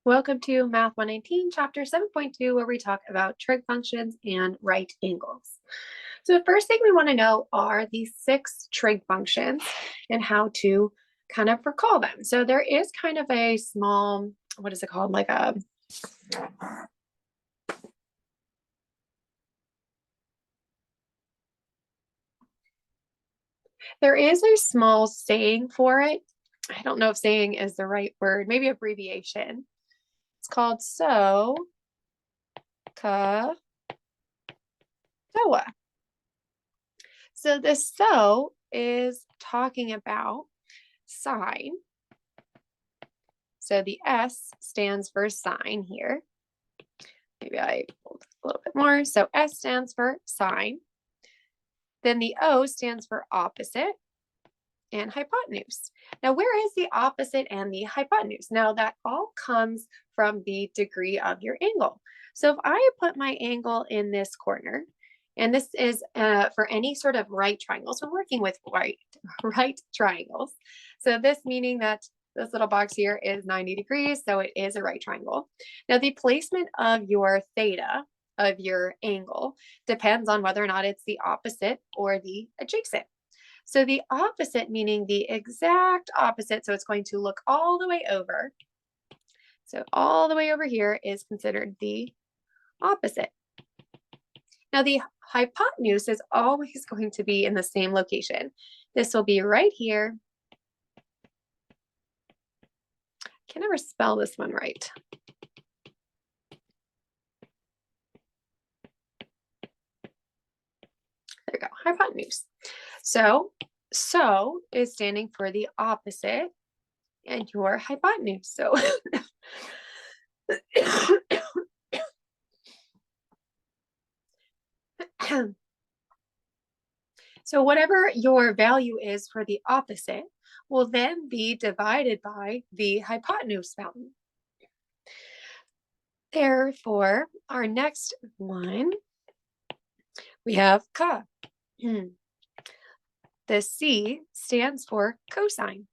Welcome to Math 119, Chapter 7.2, where we talk about trig functions and right angles. So the first thing we want to know are these 6 trig functions and how to kind of recall them. So there is kind of a small, what is it called? There is a small saying for it. I don't know if saying is the right word, maybe abbreviation. It's called so, ka, toa. So the so is talking about sine. So the S stands for sine here. Maybe I hold a little bit more. So S stands for sine. Then the O stands for opposite and hypotenuse. Now, where is the opposite and the hypotenuse? Now, that all comes from the degree of your angle. So if I put my angle in this corner, and this is for any sort of right triangles, we're working with right triangles. So this meaning that this little box here is 90 degrees, so it is a right triangle. Now, the placement of your theta, of your angle, depends on whether or not it's the opposite or the adjacent. So the opposite meaning the exact opposite, so it's going to look all the way over. So all the way over here is considered the opposite. Now the hypotenuse is always going to be in the same location. This will be right here. I can never spell this one right. There we go, hypotenuse. So is standing for the opposite and your hypotenuse. So so whatever your value is for the opposite will then be divided by the hypotenuse value. Therefore, our next one, we have ka. The C stands for cosine.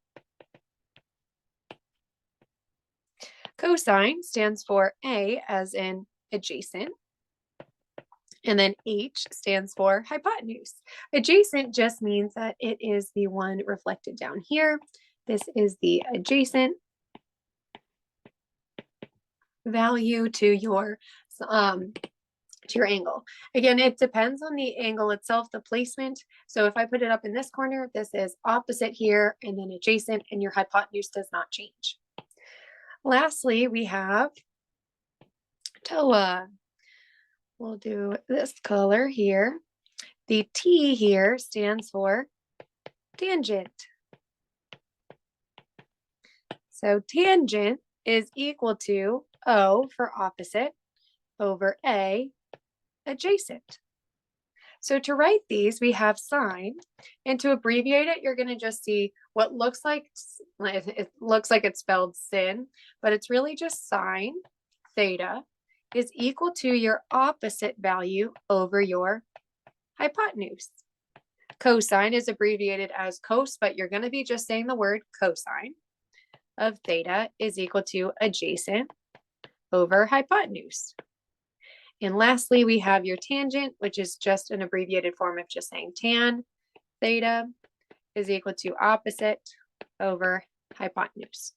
Cosine stands for A as in adjacent. And then H stands for hypotenuse. Adjacent just means that it is the one reflected down here. This is the adjacent value to your angle. Again, it depends on the angle itself, the placement. So if I put it up in this corner, this is opposite here and then adjacent, and your hypotenuse does not change. Lastly, we have toa. We'll do this color here. The T here stands for tangent. So tangent is equal to O for opposite over A adjacent. So to write these, we have sine, and to abbreviate it, you're going to just see what looks like, it looks like it's spelled sin, but it's really just sine theta is equal to your opposite value over your hypotenuse. Cosine is abbreviated as cos, but you're going to be just saying the word cosine of theta is equal to adjacent over hypotenuse. And lastly, we have your tangent, which is just an abbreviated form of just saying tan theta is equal to opposite over hypotenuse.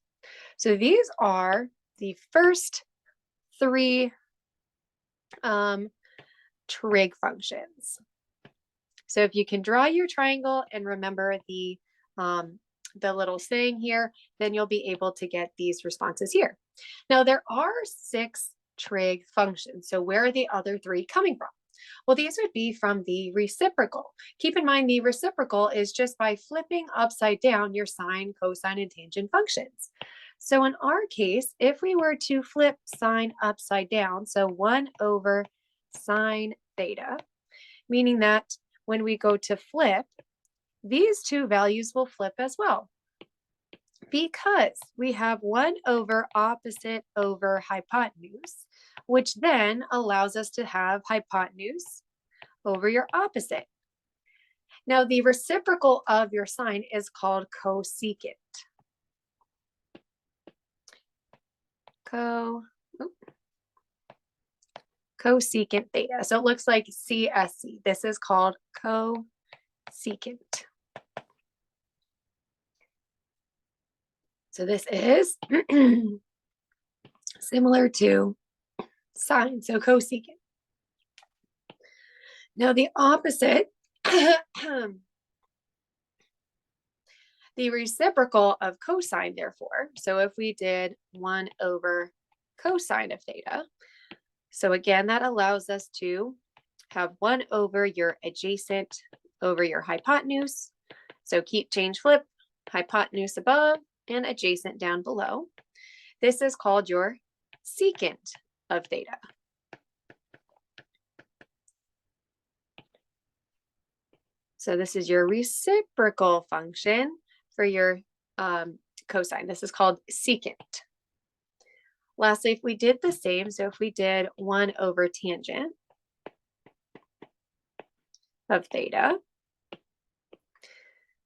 So these are the first 3 trig functions. So if you can draw your triangle and remember the little saying here, then you'll be able to get these responses here. Now there are 6 trig functions. So where are the other 3 coming from? Well, these would be from the reciprocal. Keep in mind the reciprocal is just by flipping upside down your sine, cosine, and tangent functions. So in our case, if we were to flip sine upside down, so 1 over sine theta, meaning that when we go to flip, these 2 values will flip as well, because we have 1 over opposite over hypotenuse, which then allows us to have hypotenuse over your opposite. Now, the reciprocal of your sine is called cosecant. cosecant theta. So it looks like CSC. This is called cosecant. So this is similar to sine, so cosecant. Now the opposite, the reciprocal of cosine, therefore. So if we did 1 over cosine of theta, so again, that allows us to have 1 over your adjacent over your hypotenuse. So keep, change, flip, hypotenuse above and adjacent down below. This is called your secant of theta. So this is your reciprocal function for your cosine. This is called secant. Lastly, if we did the same, so if we did 1 over tangent of theta,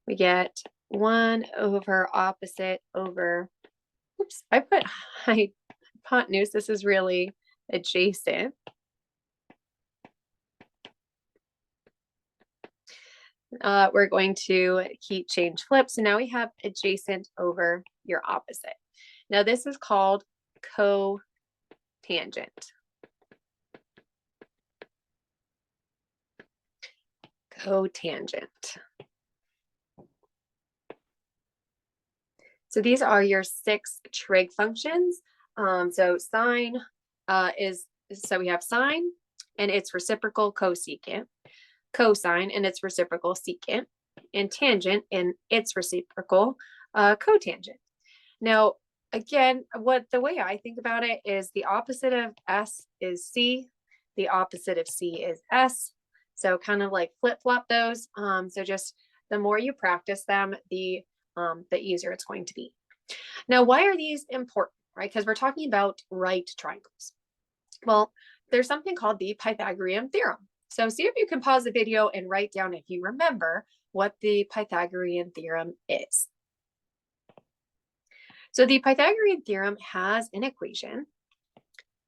we get 1 over opposite over, oops, I put hypotenuse. This is really adjacent. We're going to keep, change, flip. So now we have adjacent over your opposite. Now this is called cotangent. Cotangent. So these are your 6 trig functions. So sine so we have sine and its reciprocal cosecant, cosine and its reciprocal secant, and tangent and its reciprocal cotangent. Now, again, the way I think about it is the opposite of S is C, the opposite of C is S. So kind of like flip-flop those. So just the more you practice them, the easier it's going to be. Now, why are these important, right? Because we're talking about right triangles. Well, there's something called the Pythagorean theorem. So see if you can pause the video and write down, if you remember, what the Pythagorean theorem is. So the Pythagorean theorem has an equation,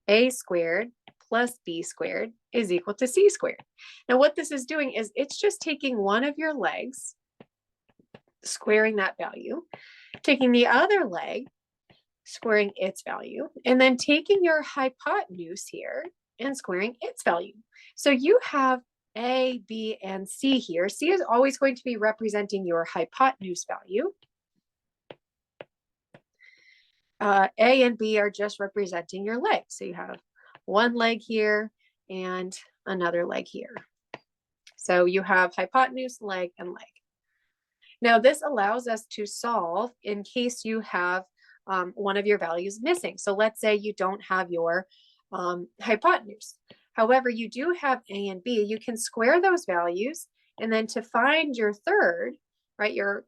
a squared plus b squared is equal to c squared. Now what this is doing is it's just taking one of your legs, squaring that value, taking the other leg, squaring its value, and then taking your hypotenuse here and squaring its value. So you have A, B, and C here. C is always going to be representing your hypotenuse value. A and B are just representing your legs. So you have one leg here and another leg here. So you have hypotenuse, leg, and leg. Now this allows us to solve in case you have one of your values missing. So let's say you don't have your hypotenuse. However, you do have A and B. You can square those values, and then to find your third, right, your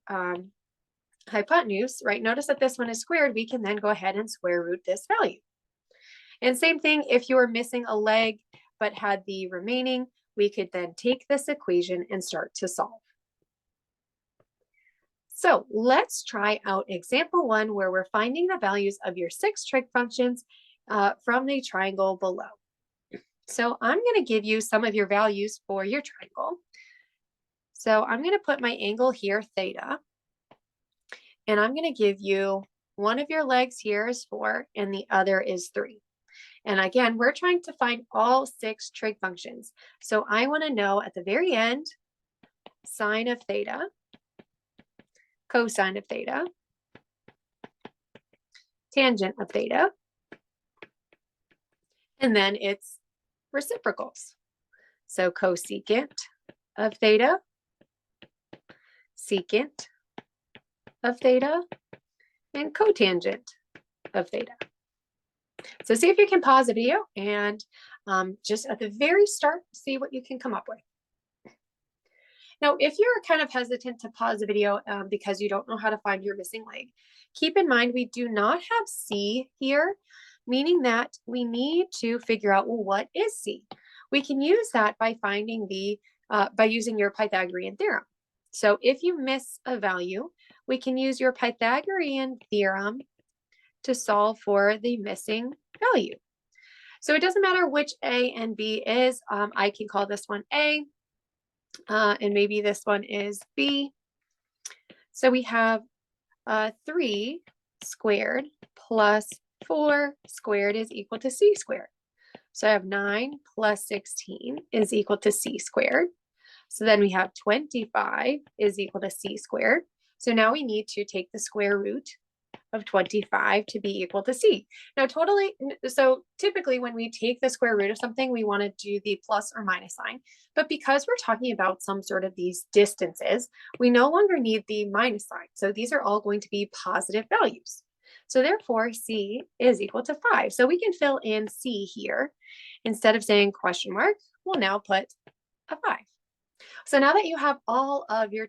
hypotenuse, right, notice that this one is squared. We can then go ahead and square root this value. And same thing, if you were missing a leg but had the remaining, we could then take this equation and start to solve. So let's try out example 1, where we're finding the values of your 6 trig functions from the triangle below. So I'm going to give you some of your values for your triangle. So I'm going to put my angle here, theta, and I'm going to give you one of your legs here is 4 and the other is 3. And again, we're trying to find all 6 trig functions. So I want to know at the very end, sine of theta, cosine of theta, tangent of theta, and then its reciprocals. So cosecant of theta, secant of theta, and cotangent of theta. So see if you can pause the video and just at the very start, see what you can come up with. Now, if you're kind of hesitant to pause the video because you don't know how to find your missing leg, keep in mind we do not have C here, meaning that we need to figure out, well, what is C? We can use that by finding by using your Pythagorean theorem. So if you miss a value, we can use your Pythagorean theorem to solve for the missing value. So it doesn't matter which A and B is. I can call this one A, and maybe this one is B. So we have 3 squared plus 4 squared is equal to C squared. So I have 9 plus 16 is equal to C squared. So then we have 25 is equal to C squared. So now we need to take the square root of 25 to be equal to C. Now so typically when we take the square root of something, we want to do the plus or minus sign. But because we're talking about some sort of these distances, we no longer need the minus sign. So these are all going to be positive values. So therefore, C is equal to 5. So we can fill in C here. Instead of saying question mark, we'll now put a 5. So now that you have all of your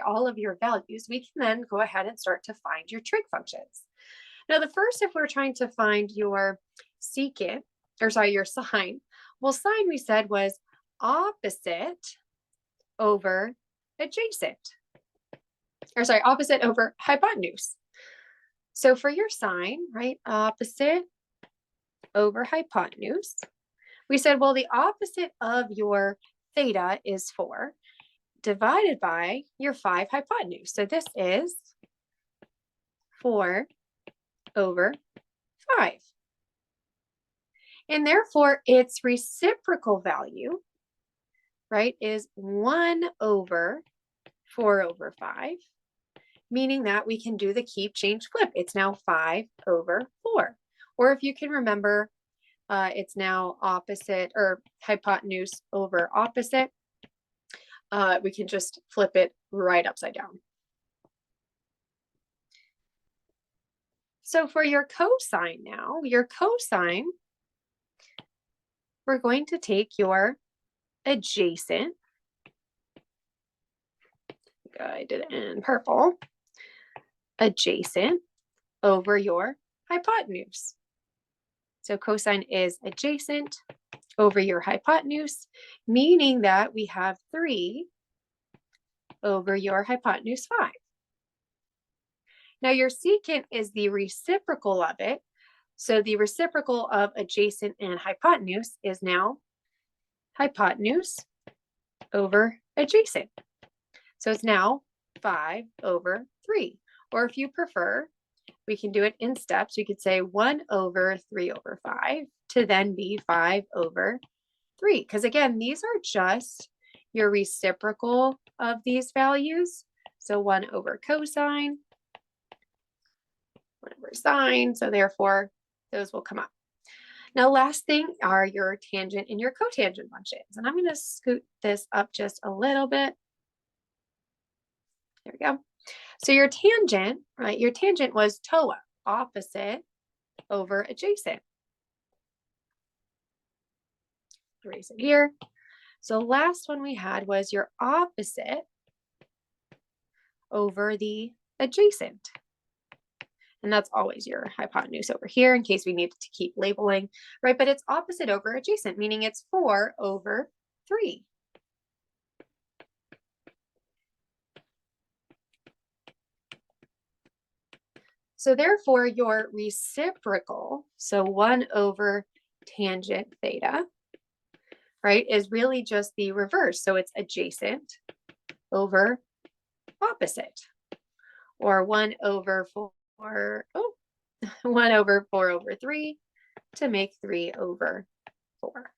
all of your values, we can then go ahead and start to find your trig functions. Now, the first, if we're trying to find your your sine, well, sine we said was opposite over adjacent, opposite over hypotenuse. So for your sine, right, opposite over hypotenuse, we said, well, the opposite of your theta is 4 divided by your 5 hypotenuse. So this is 4 over 5. And therefore, its reciprocal value, right, is 1 over 4 over 5, meaning that we can do the keep, change, flip. It's now 5 over 4. Or if you can remember, it's now opposite or hypotenuse over opposite. We can just flip it right upside down. So for your cosine now, we're going to take your adjacent. I did it in purple. Adjacent over your hypotenuse. So cosine is adjacent over your hypotenuse, meaning that we have 3 over your hypotenuse 5. Now your secant is the reciprocal of it. So the reciprocal of adjacent and hypotenuse is now hypotenuse over adjacent. So it's now 5 over 3. Or if you prefer, we can do it in steps. We could say 1 over 3 over 5 to then be 5 over 3. Because again, these are just your reciprocal of these values. So 1 over cosine, 1 over sine. So therefore, those will come up. Now, last thing are your tangent and your cotangent functions. And I'm going to scoot this up just a little bit. There we go. So your tangent, right? Your tangent was TOA, opposite over adjacent. Erase it here. So last one we had was your opposite over the adjacent. And that's always your hypotenuse over here in case we need to keep labeling, right? But it's opposite over adjacent, meaning it's 4 over 3. So therefore, your reciprocal, so 1 over tangent theta, right, is really just the reverse. So it's adjacent over opposite, or 1 over 4 over 3 to make 3 over 4.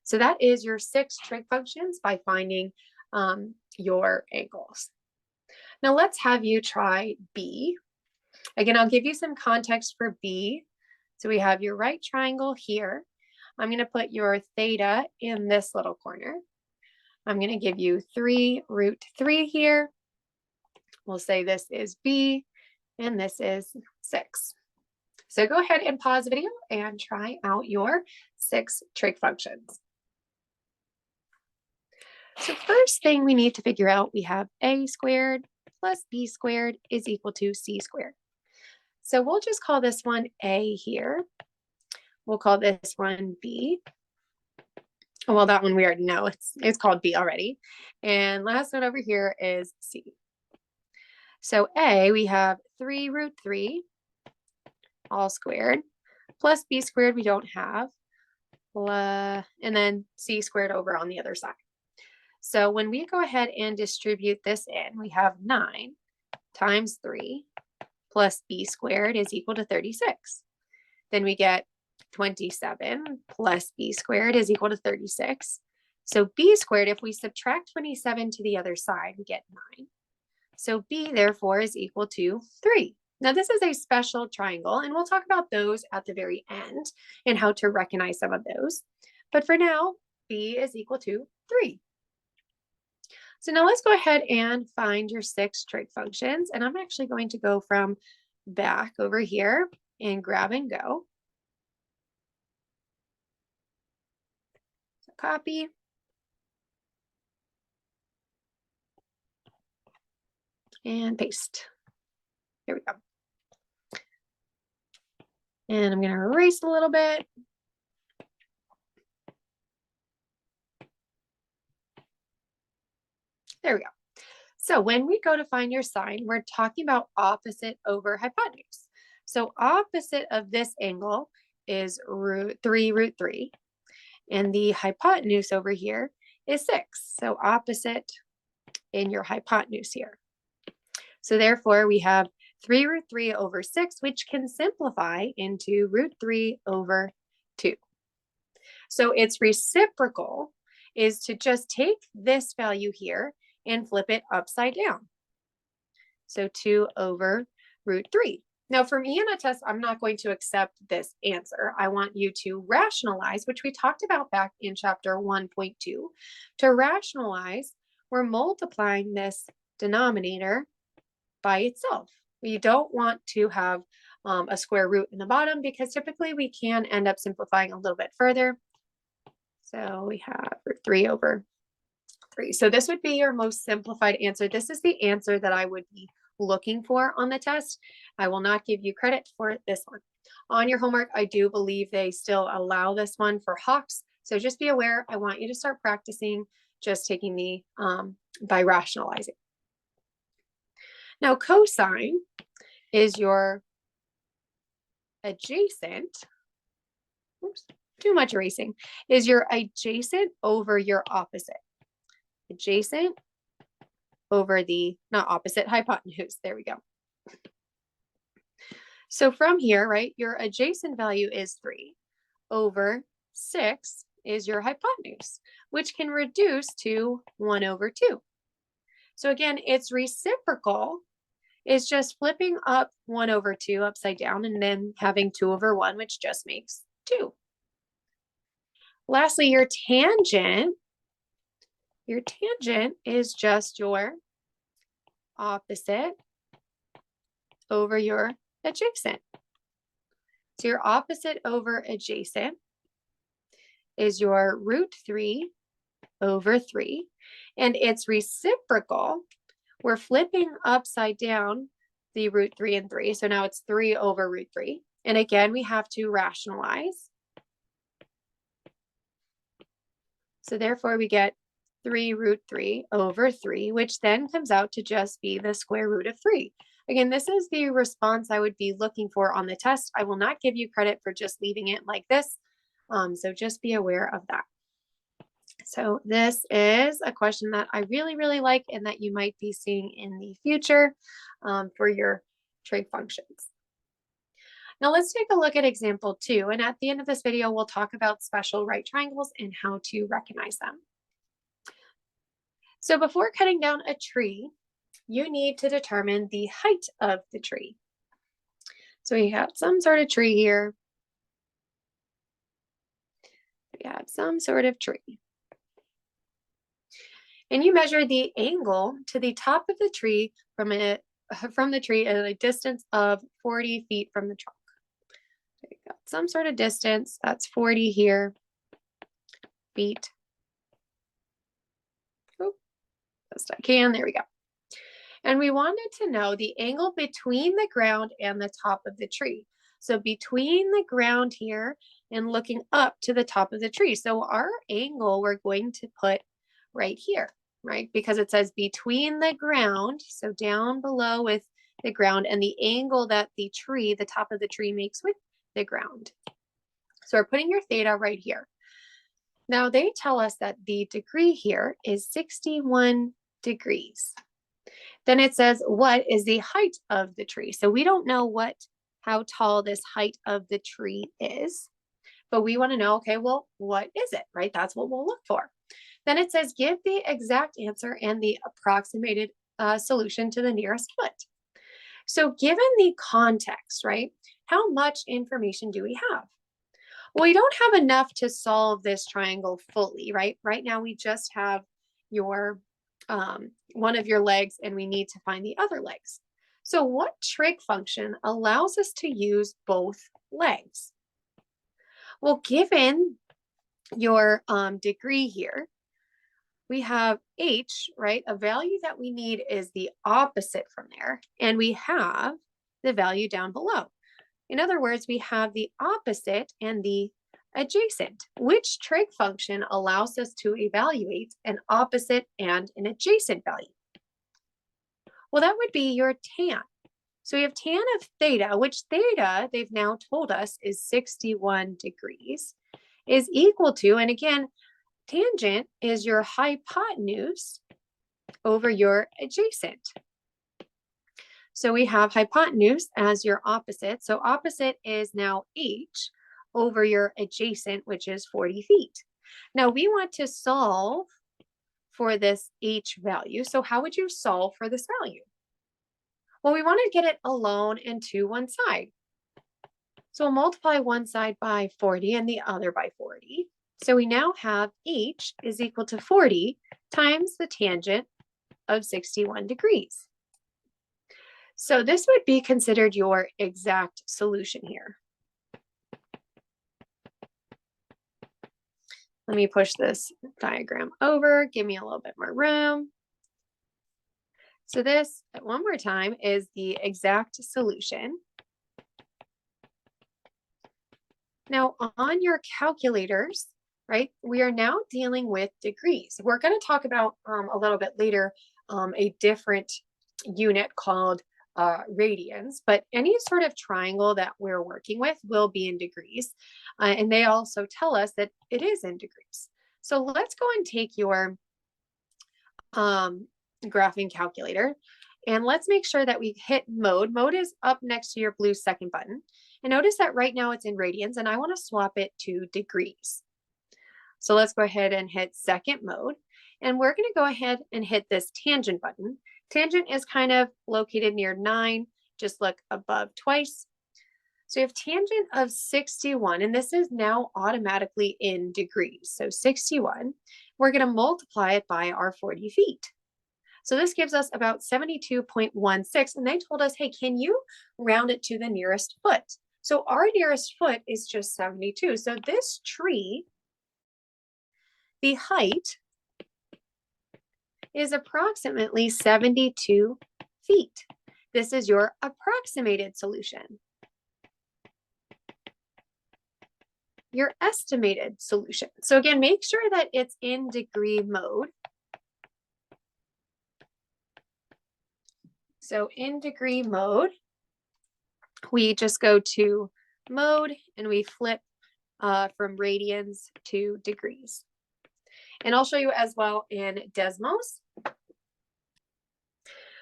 So that is your 6 trig functions by finding your angles. Now let's have you try B. Again, I'll give you some context for B. So we have your right triangle here. I'm going to put your theta in this little corner. I'm going to give you 3 root 3 here. We'll say this is B and this is 6. So go ahead and pause the video and try out your 6 trig functions. So first thing we need to figure out, we have A squared plus B squared is equal to C squared. So we'll just call this one A here. We'll call this one B. Well, that one we already know. It's called B already. And last one over here is C. So A, we have 3 root 3 all squared, plus b squared we don't have, and then c squared over on the other side. So when we go ahead and distribute this in, we have 9 times 3 plus b squared is equal to 36. Then we get 27 plus b squared is equal to 36. So b squared, if we subtract 27 to the other side, we get 9. So b, therefore, is equal to 3. Now, this is a special triangle, and we'll talk about those at the very end and how to recognize some of those. But for now, b is equal to 3. So now let's go ahead and find your 6 trig functions. And I'm actually going to go from back over here and grab and go. So copy. And paste. Here we go. And I'm going to erase a little bit. There we go. So when we go to find your sine, we're talking about opposite over hypotenuse. So opposite of this angle is root 3. And the hypotenuse over here is 6. So opposite in your hypotenuse here. So therefore we have 3√3 over 6, which can simplify into √3 over 2. So its reciprocal is to just take this value here and flip it upside down. So 2 over √3. Now for me in a test, I'm not going to accept this answer. I want you to rationalize, which we talked about back in chapter 1.2. To rationalize, we're multiplying this denominator by itself. We don't want to have a square root in the bottom because typically we can end up simplifying a little bit further. So we have √3 over 3. So this would be your most simplified answer. This is the answer that I would be looking for on the test. I will not give you credit for this one. On your homework, I do believe they still allow this one for Hawks. So just be aware, I want you to start practicing just taking the, by rationalizing. Now cosine is your adjacent, oops, too much erasing, is your adjacent over your opposite. Adjacent over the, not opposite, hypotenuse. There we go. So from here, right, your adjacent value is 3 over 6 is your hypotenuse, which can reduce to 1 over 2. So again, its reciprocal is just flipping up 1 over 2 upside down and then having 2 over 1, which just makes 2. Lastly, your tangent is just your opposite over your adjacent. So your opposite over adjacent is your √3 over 3. And its reciprocal, we're flipping upside down the √3 and 3. So now it's 3 over √3. And again, we have to rationalize. So therefore we get 3√3 over 3, which then comes out to just be the square root of 3. Again, this is the response I would be looking for on the test. I will not give you credit for just leaving it like this. So just be aware of that. So this is a question that I really, really like and that you might be seeing in the future for your trig functions. Now let's take a look at example 2. And at the end of this video, we'll talk about special right triangles and how to recognize them. So before cutting down a tree, you need to determine the height of the tree. So we have some sort of tree here. We have some sort of tree. And you measure the angle to the top of the tree from the tree at a distance of 40 feet from the trunk. So you've got some sort of distance, that's 40 here, feet. Oh, best I can, there we go. And we wanted to know the angle between the ground and the top of the tree. So between the ground here and looking up to the top of the tree. So our angle we're going to put right here, right? Because it says between the ground, so down below with the ground and the angle that the tree, the top of the tree makes with the ground. So we're putting your theta right here. Now they tell us that the degree here is 61 degrees. Then it says, what is the height of the tree? So we don't know how tall this height of the tree is, but we want to know, okay, well, what is it, right? That's what we'll look for. Then it says, give the exact answer and the approximated solution to the nearest foot. So given the context, right, how much information do we have? Well, we don't have enough to solve this triangle fully, right? Right now, we just have your one of your legs and we need to find the other legs. So what trig function allows us to use both legs? Well, given your degree here, we have h, right? A value that we need is the opposite from there, and we have the value down below. In other words, we have the opposite and the adjacent. Which trig function allows us to evaluate an opposite and an adjacent value? Well, that would be your tan. So we have tan of theta, which theta, they've now told us, is 61 degrees, is equal to, and again, tangent is your hypotenuse over your adjacent. So we have hypotenuse as your opposite. So opposite is now h over your adjacent, which is 40 feet. Now we want to solve for this h value. So how would you solve for this value? Well, we want to get it alone and to one side. So we'll multiply one side by 40 and the other by 40. So we now have h is equal to 40 times the tangent of 61 degrees. So this would be considered your exact solution here. Let me push this diagram over, give me a little bit more room. So this, one more time, is the exact solution. Now on your calculators, right, we are now dealing with degrees. We're going to talk about a little bit later a different unit called radians, but any sort of triangle that we're working with will be in degrees. And they also tell us that it is in degrees. So let's go and take your graphing calculator and let's make sure that we hit mode. Mode is up next to your blue second button. And notice that right now it's in radians and I want to swap it to degrees. So let's go ahead and hit second mode. And we're going to go ahead and hit this tangent button. Tangent is kind of located near 9. Just look above twice. So you have tangent of 61, and this is now automatically in degrees. So 61, we're going to multiply it by our 40 feet. So this gives us about 72.16, and they told us, hey, can you round it to the nearest foot? So our nearest foot is just 72. So this tree, the height is approximately 72 feet. This is your approximated solution. Your estimated solution. So again, make sure that it's in degree mode. So in degree mode, we just go to mode and we flip from radians to degrees. And I'll show you as well in Desmos.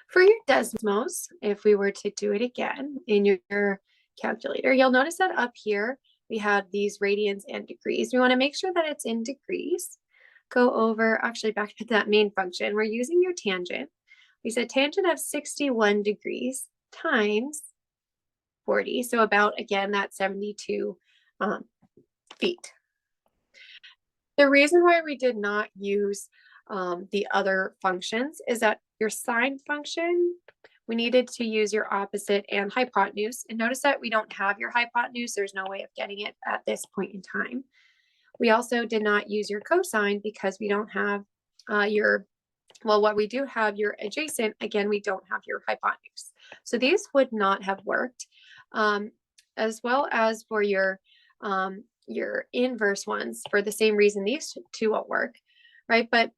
For your Desmos, if we were to do it again in your calculator, you'll notice that up here, we have these radians and degrees. We want to make sure that it's in degrees. Go over, actually back to that main function. We're using your tangent. We said tangent of 61 degrees times 40. So about, again, that 72 feet. The reason why we did not use the other functions is that your sine function, we needed to use your opposite and hypotenuse. And notice that we don't have your hypotenuse. There's no way of getting it at this point in time. We also did not use your cosine because we don't have what we do have your adjacent, again, we don't have your hypotenuse. So these would not have worked, as well as for your inverse ones for the same reason these two won't work, right? But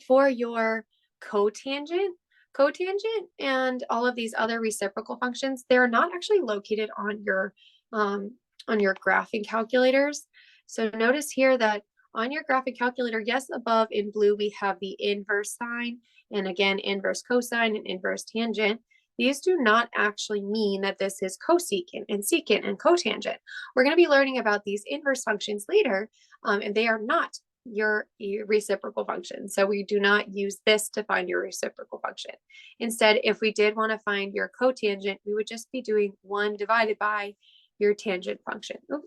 for your cotangent, Cotangent and all of these other reciprocal functions, they're not actually located on your graphing calculators. So notice here that on your graphic calculator, yes, above in blue, we have the inverse sine, and again, inverse cosine and inverse tangent. These do not actually mean that this is cosecant and secant and cotangent. We're going to be learning about these inverse functions later, and they are not your reciprocal function. So we do not use this to find your reciprocal function. Instead, if we did want to find your cotangent, we would just be doing 1 divided by your tangent function. Ooh.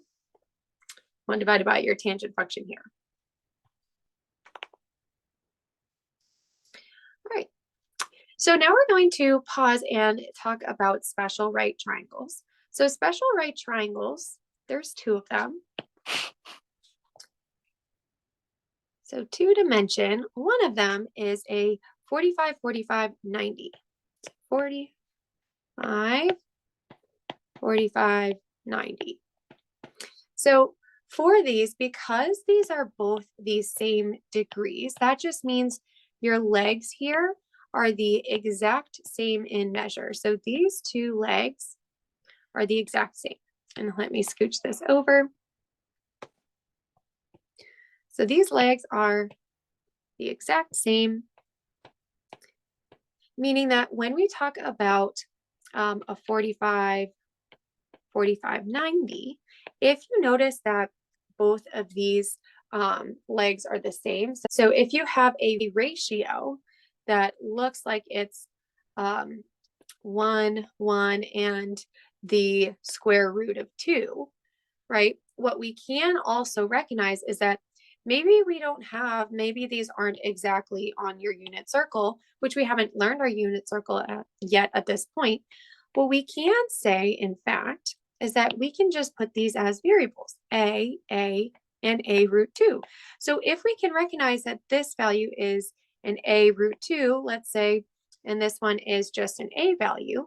1 divided by your tangent function here. All right. So now we're going to pause and talk about special right triangles. So special right triangles, there's 2 of them. So 2 to mention, one of them is a 45, 45, 90. 45, 45, 90. So for these, because these are both the same degrees, that just means your legs here are the exact same in measure. So these 2 legs are the exact same. And let me scooch this over. So these legs are the exact same, meaning that when we talk about a 45, 45, 90, if you notice that both of these legs are the same. So if you have a ratio that looks like it's 1, 1, and the square root of 2, right? What we can also recognize is that maybe maybe these aren't exactly on your unit circle, which we haven't learned our unit circle yet at this point. What we can say, in fact, is that we can just put these as variables, a, and a root 2. So if we can recognize that this value is an a root 2, let's say, and this one is just an a value,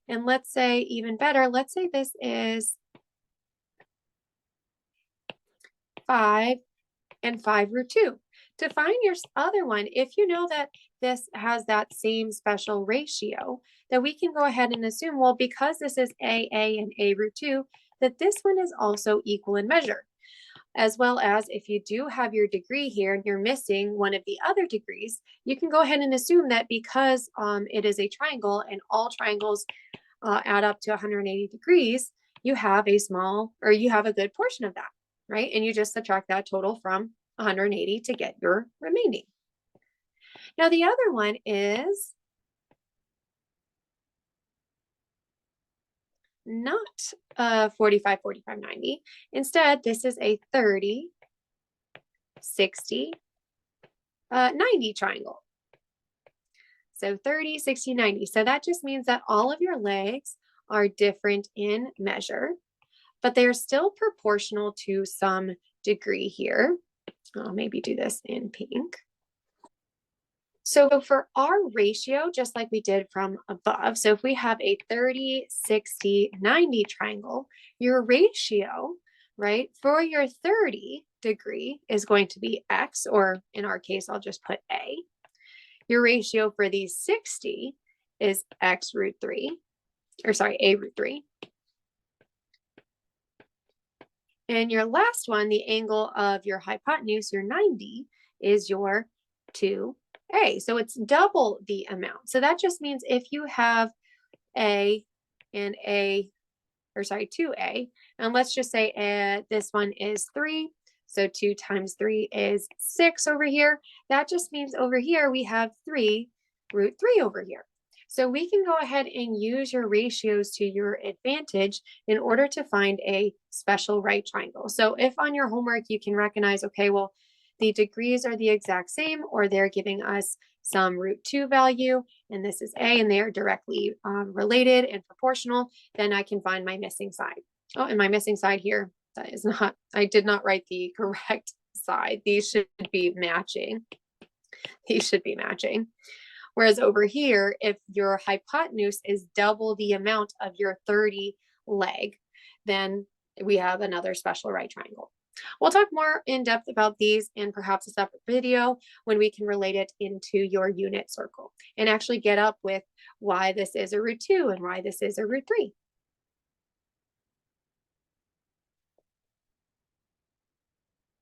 and let's say even better, let's say this is 5 and 5 root 2. To find your other one, if you know that this has that same special ratio, that we can go ahead and assume, well, because this is a, and a root 2, that this one is also equal in measure. As well as if you do have your degree here and you're missing one of the other degrees, you can go ahead and assume that because it is a triangle and all triangles add up to 180 degrees, you have a good portion of that, right? And you just subtract that total from 180 to get your remaining. Now the other one is not 45, 45, 90. Instead, this is a 30, 60, 90 triangle. So 30, 60, 90. So that just means that all of your legs are different in measure, but they're still proportional to some degree here. I'll maybe do this in pink. So for our ratio, just like we did from above, so if we have a 30, 60, 90 triangle, your ratio, right, for your 30 degree is going to be x, or in our case, I'll just put a. Your ratio for the 60 is x root 3, or sorry, a root 3. And your last one, the angle of your hypotenuse, your 90, is your 2a. So it's double the amount. So that just means if you have a and a, or sorry, 2a, and let's just say this one is 3. So 2 times 3 is 6 over here. That just means over here we have 3 root 3 over here. So we can go ahead and use your ratios to your advantage in order to find a special right triangle. So if on your homework you can recognize, okay, well, the degrees are the exact same, or they're giving us some root 2 value, and this is a, and they are directly related and proportional, then I can find my missing side. Oh, and my missing side here, that is not, I did not write the correct side. These should be matching. These should be matching. Whereas over here, if your hypotenuse is double the amount of your 30 leg, then we have another special right triangle. We'll talk more in depth about these in perhaps a separate video when we can relate it into your unit circle and actually get up with why this is a root 2 and why this is a root 3.